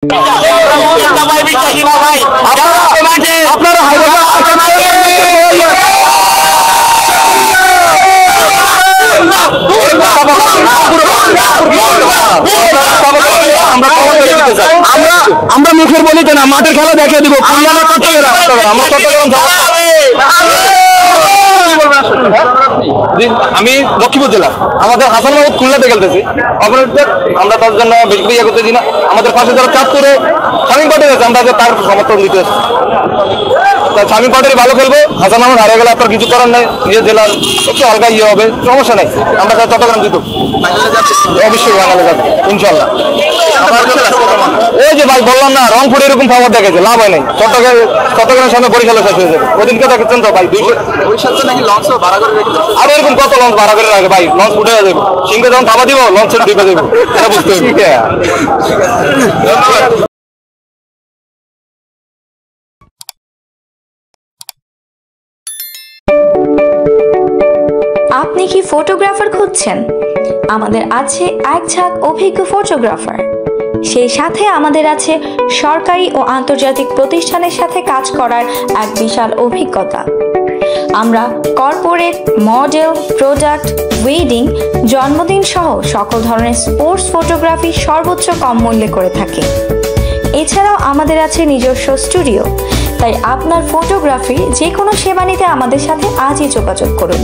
আমরা মুখের বলি তো না, মাঠের খেলা দেখিয়ে দিব। আমি লক্ষ্মীপুর জেলা, আমাদের হাসান মাহমুদ খুলনাতে খেলতেছি। অপারেটর আমরা তার জন্য বেশি ইয়ে করতেছি না। আমাদের পাশে যারা চাঁদপুরে শামীম পাটের আছে, আমরা তার সমর্থন দিতে আসছি। শামীম পাটের ভালো খেলবো, হাসান মাহমুদ হারিয়ে গেলে আপনার কিছু করার নাই। নিজের জেলার একটু হালকা ইয়ে হবে, সমস্যা নাই। আমরা চট্টগ্রাম জিতব, অবশ্যই বাঙালি যাবে ইনশাল্লাহ। এই যে ভাই বললাম না, রংপুরে এরকম খবর দেখেছে, লাভ হয় নাই। চট্টগ্রামের সামনে বরিশালে শেষ হয়ে যাবে। ওদিনকে দেখেছেন তো ভাই, আরো এরকম কত লঞ্চ ভাড়া করে রাখে ভাই, লঞ্চ উঠে যাবে। সিংহে যখন খাবার দিব, লঞ্চের ডিপে দেবো, এটা বুঝতে হবে। আপনি কি ফটোগ্রাফার খুঁজছেন? আমাদের আছে এক ঝাঁক অভিজ্ঞ ফটোগ্রাফার। সেই সাথে আমাদের আছে সরকারি ও আন্তর্জাতিক প্রতিষ্ঠানের সাথে কাজ করার এক বিশাল অভিজ্ঞতা। আমরা কর্পোরেট, মডেল, প্রোডাক্ট, ওয়েডিং, জন্মদিন সহ সকল ধরনের স্পোর্টস ফটোগ্রাফি সর্বোচ্চ কম মূল্যে করে থাকি। এছাড়াও আমাদের আছে নিজস্ব স্টুডিও। তাই আপনার ফটোগ্রাফির যে কোনো সেবা নিতে আমাদের সাথে আজই যোগাযোগ করুন।